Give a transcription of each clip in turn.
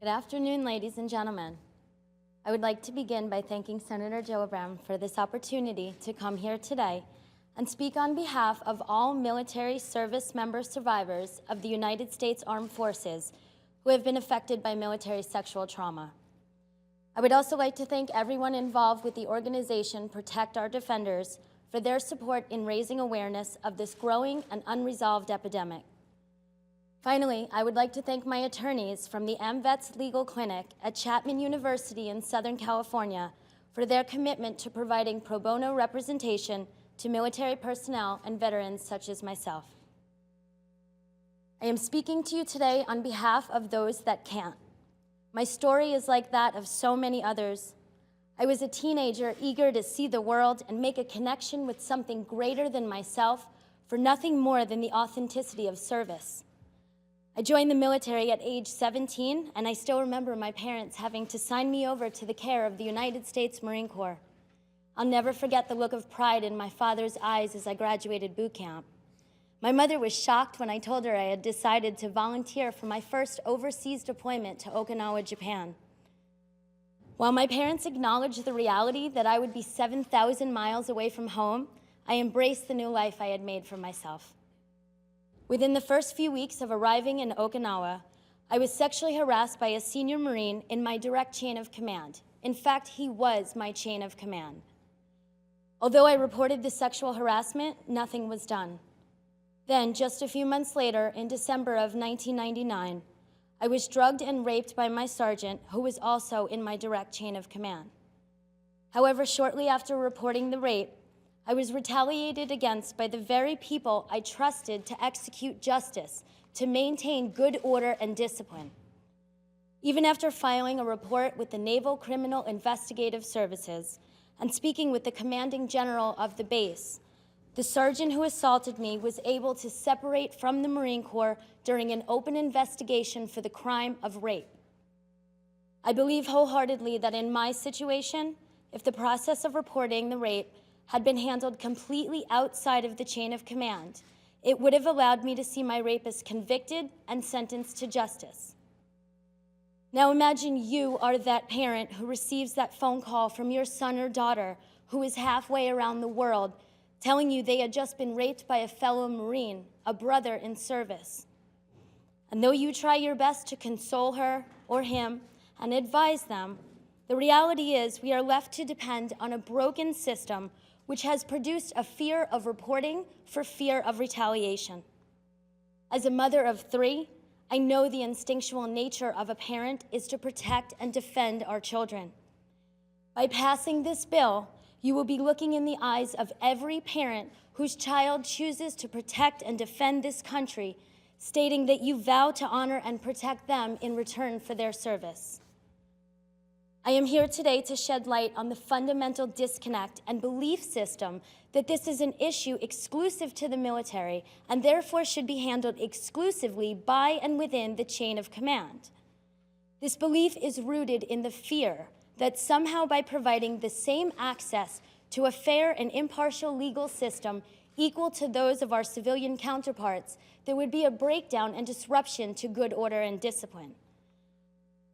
Good afternoon, ladies and gentlemen. I would like to begin by thanking Senator Gillibrand for this opportunity to come here today and speak on behalf of all military service member survivors of the United States Armed Forces who have been affected by military sexual trauma. I would also like to thank everyone involved with the organization Protect Our Defenders for their support in raising awareness of this growing and unresolved epidemic. Finally, I would like to thank my attorneys from the AMVETS Legal Clinic at Chapman University in Southern California for their commitment to providing pro bono representation to military personnel and veterans such as myself. I am speaking to you today on behalf of those that can't. My story is like that of so many others. I was a teenager eager to see the world and make a connection with something greater than myself for nothing more than the authenticity of service. I joined the military at age 17, and I still remember my parents having to sign me over to the care of the United States Marine Corps. I'll never forget the look of pride in my father's eyes as I graduated boot camp. My mother was shocked when I told her I had decided to volunteer for my first overseas deployment to Okinawa, Japan. While my parents acknowledged the reality that I would be 7,000 miles away from home, I embraced the new life I had made for myself. Within the first few weeks of arriving in Okinawa, I was sexually harassed by a senior Marine in my direct chain of command. In fact, he was my chain of command. Although I reported the sexual harassment, nothing was done. Then, just a few months later, in December of 1999, I was drugged and raped by my sergeant, who was also in my direct chain of command. However, shortly after reporting the rape, I was retaliated against by the very people I trusted to execute justice, to maintain good order and discipline. Even after filing a report with the Naval Criminal Investigative Services and speaking with the commanding general of the base, the sergeant who assaulted me was able to separate from the Marine Corps during an open investigation for the crime of rape. I believe wholeheartedly that in my situation, if the process of reporting the rape had been handled completely outside of the chain of command, it would have allowed me to see my rapist convicted and sentenced to justice. Now imagine you are that parent who receives that phone call from your son or daughter who is halfway around the world telling you they had just been raped by a fellow Marine, a brother in service. And though you try your best to console her or him and advise them, the reality is we are left to depend on a broken system which has produced a fear of reporting for fear of retaliation. As a mother of 3, I know the instinctual nature of a parent is to protect and defend our children. By passing this bill, you will be looking in the eyes of every parent whose child chooses to protect and defend this country, stating that you vow to honor and protect them in return for their service. I am here today to shed light on the fundamental disconnect and belief system that this is an issue exclusive to the military and therefore should be handled exclusively by and within the chain of command. This belief is rooted in the fear that somehow by providing the same access to a fair and impartial legal system equal to those of our civilian counterparts, there would be a breakdown and disruption to good order and discipline.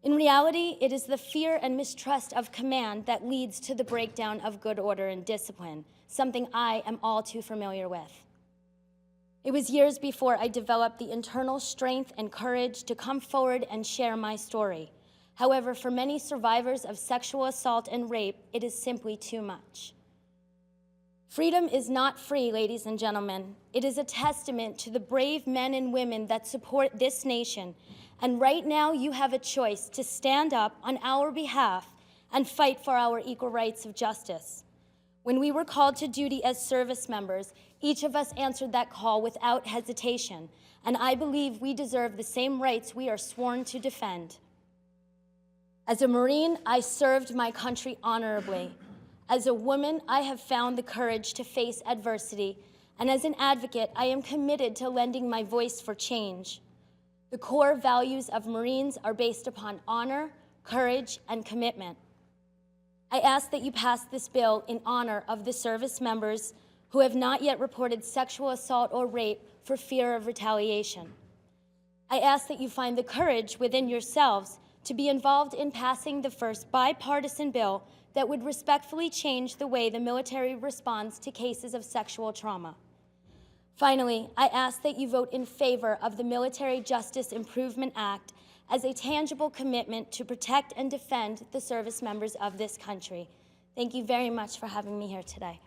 In reality, it is the fear and mistrust of command that leads to the breakdown of good order and discipline, something I am all too familiar with. It was years before I developed the internal strength and courage to come forward and share my story. However, for many survivors of sexual assault and rape, it is simply too much. Freedom is not free, ladies and gentlemen. It is a testament to the brave men and women that support this nation. And right now, you have a choice to stand up on our behalf and fight for our equal rights of justice. When we were called to duty as service members, each of us answered that call without hesitation, and I believe we deserve the same rights we are sworn to defend. As a Marine, I served my country honorably. As a woman, I have found the courage to face adversity, and as an advocate, I am committed to lending my voice for change. The core values of Marines are based upon honor, courage, and commitment. I ask that you pass this bill in honor of the service members who have not yet reported sexual assault or rape for fear of retaliation. I ask that you find the courage within yourselves to be involved in passing the first bipartisan bill that would respectfully change the way the military responds to cases of sexual trauma. Finally, I ask that you vote in favor of the Military Justice Improvement Act as a tangible commitment to protect and defend the service members of this country. Thank you very much for having me here today.